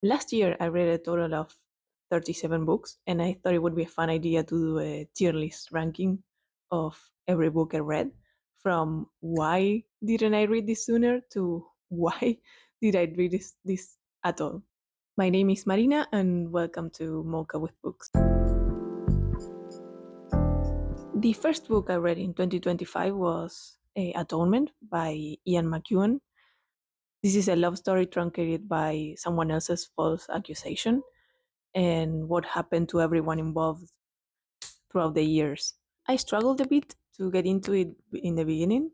Last year, I read a total of 37 books, and I thought it would be a fun idea to do a tier list ranking of every book I read, from why didn't I read this sooner to why did I read this at all. My name is Marina, and welcome to Mocha with Books. The first book I read in 2025 was Atonement by Ian McEwan. This is a love story truncated by someone else's false accusation and what happened to everyone involved throughout the years. I struggled a bit to get into it in the beginning,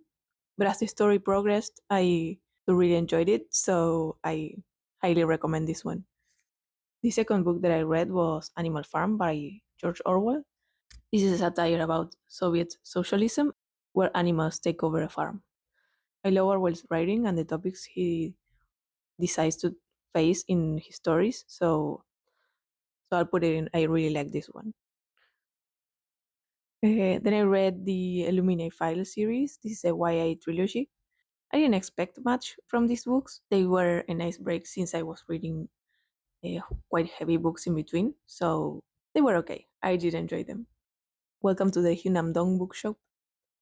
but as the story progressed, I really enjoyed it, so I highly recommend this one. The second book that I read was Animal Farm by George Orwell. This is a satire about Soviet socialism where animals take over a farm. I love Orwell's writing and the topics he decides to face in his stories, so I'll put it in. I really like this one. Then I read the Illuminate File series. This is a YA trilogy. I didn't expect much from these books. They were a nice break since I was reading quite heavy books in between, so they were okay. I did enjoy them. Welcome to the Hunam Dong bookshop.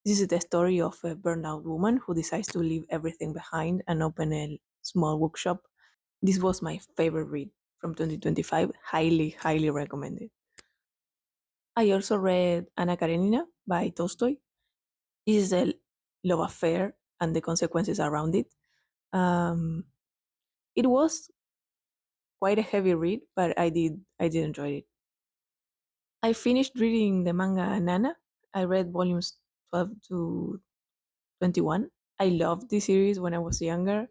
This is the story of a burnout woman who decides to leave everything behind and open a small bookshop. This was my favorite read from 2025. Highly, highly recommended. I also read Anna Karenina by Tolstoy. This is a love affair and the consequences around it. Um, it was quite a heavy read, but I did enjoy it. I finished reading the manga Nana. I read volumes 12 to 21. I loved this series when I was younger,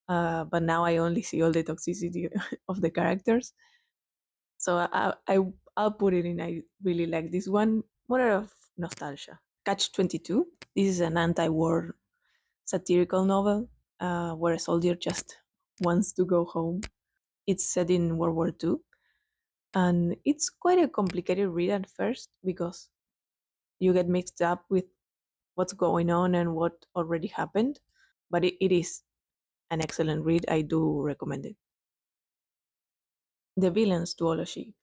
but now I only see all the toxicity of the characters. So I'll put it in. I really like this one. More of nostalgia. Catch 22. This is an anti-war satirical novel where a soldier just wants to go home. It's set in World War II, and it's quite a complicated read at first because you get mixed up with what's going on and what already happened. But it is an excellent read. I do recommend it. The Villains Duology.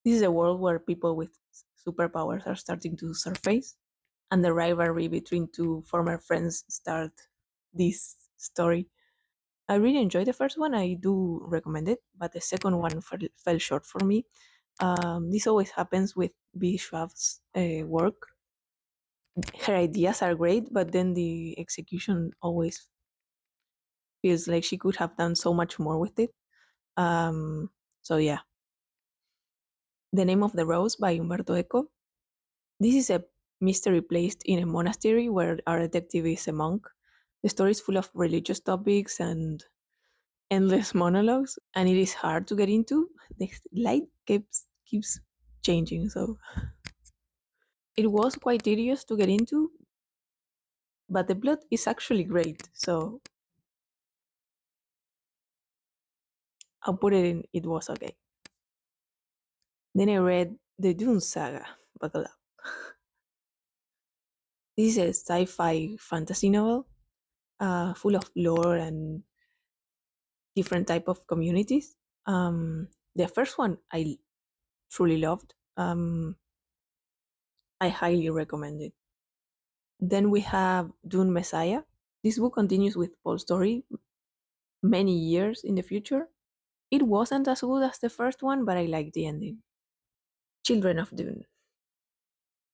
This is a world where people with superpowers are starting to surface, and the rivalry between two former friends start this story. I really enjoyed the first one. I do recommend it, but the second one fell short for me. This always happens with B. Schwab's work. Her ideas are great, but then the execution always feels like she could have done so much more with it. So yeah, The Name of the Rose by Umberto Eco. This is a mystery placed in a monastery where our detective is a monk. The story is full of religious topics and endless monologues, and it is hard to get into. The light keeps changing, so it was quite tedious to get into, but the plot is actually great. So I'll put it in. It was okay. Then I read the Dune Saga. Buckle up. This is a sci-fi fantasy novel, full of lore and different type of communities. The first one I truly loved. I highly recommend it. Then we have Dune Messiah. This book continues with Paul's story many years in the future. It wasn't as good as the first one, but I liked the ending. Children of Dune.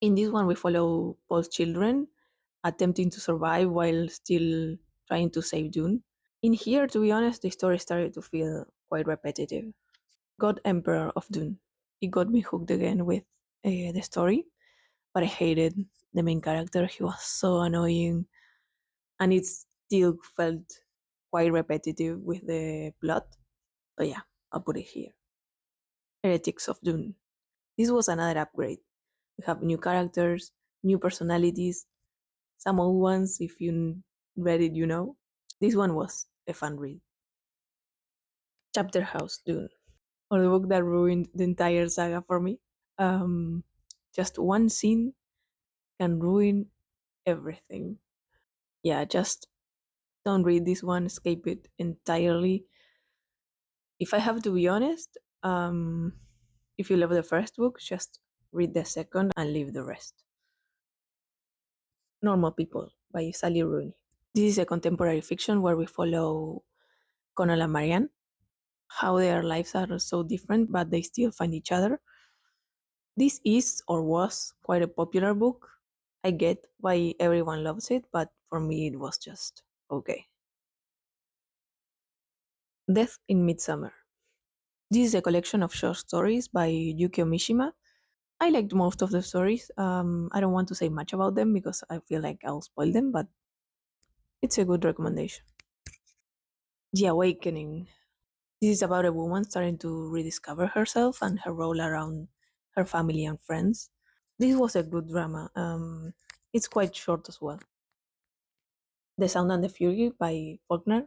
In this one, we follow Paul's children attempting to survive while still trying to save Dune. In here, to be honest, the story started to feel quite repetitive. God Emperor of Dune. It got me hooked again with the story, but I hated the main character. He was so annoying, and it still felt quite repetitive with the plot. So yeah, I'll put it here. Heretics of Dune. This was another upgrade. We have new characters, new personalities, some old ones. If you read it, you know. This one was a fun read. Chapter House Dune, or the book that ruined the entire saga for me. Um, just one scene can ruin everything. Yeah, just don't read this one, escape it entirely. If I have to be honest, if you love the first book, just read the second and leave the rest. Normal People by Sally Rooney. This is a contemporary fiction where we follow Connell and Marianne, how their lives are so different, but they still find each other. This is or was quite a popular book. I get why everyone loves it, but for me it was just okay. Death in Midsummer. This is a collection of short stories by Yukio Mishima. I liked most of the stories. I don't want to say much about them because I feel like I'll spoil them, but it's a good recommendation. The Awakening. This is about a woman starting to rediscover herself and her role around her family and friends. This was a good drama. It's quite short as well. The Sound and the Fury by Faulkner.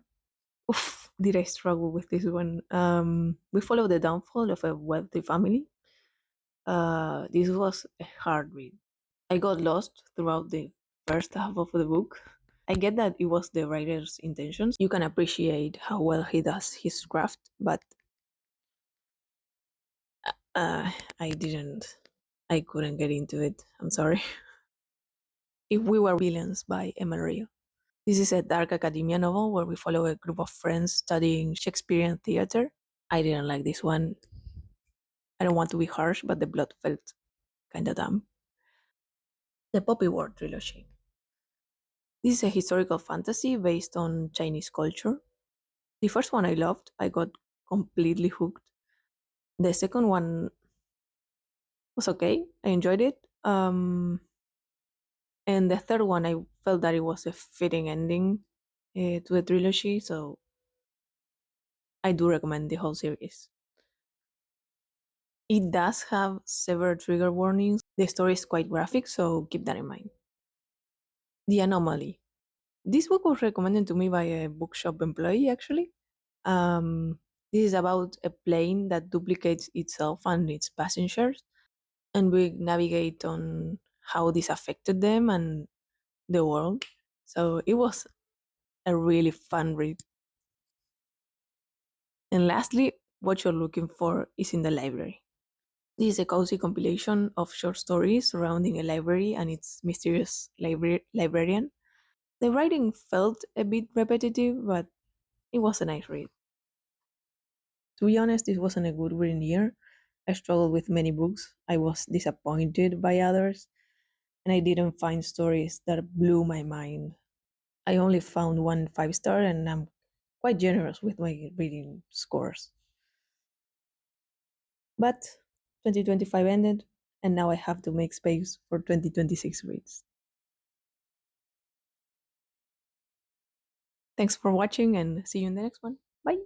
Oof, did I struggle with this one? We follow the downfall of a wealthy family. This was a hard read. I got lost throughout the first half of the book. I get that it was the writer's intentions. You can appreciate how well he does his craft, but uh, I didn't. I couldn't get into it. I'm sorry. If We Were Villains by Emma Rio. This is a dark academia novel where we follow a group of friends studying Shakespearean theater. I didn't like this one. I don't want to be harsh, but the plot felt kinda dumb. The Poppy War trilogy. This is a historical fantasy based on Chinese culture. The first one I loved, I got completely hooked. The second one was okay, I enjoyed it. And the third one, I felt that it was a fitting ending to the trilogy, so I do recommend the whole series. It does have several trigger warnings. The story is quite graphic, so keep that in mind. The Anomaly. This book was recommended to me by a bookshop employee, actually. This is about a plane that duplicates itself and its passengers, and we navigate on how this affected them and the world. So it was a really fun read. And lastly, what you're looking for is in the library. This is a cozy compilation of short stories surrounding a library and its mysterious librarian. The writing felt a bit repetitive, but it was a nice read. To be honest, this wasn't a good reading year. I struggled with many books. I was disappointed by others, and I didn't find stories that blew my mind. I only found one 5 star, and I'm quite generous with my reading scores. But 2025 ended, and now I have to make space for 2026 reads. Thanks for watching, and see you in the next one. Bye.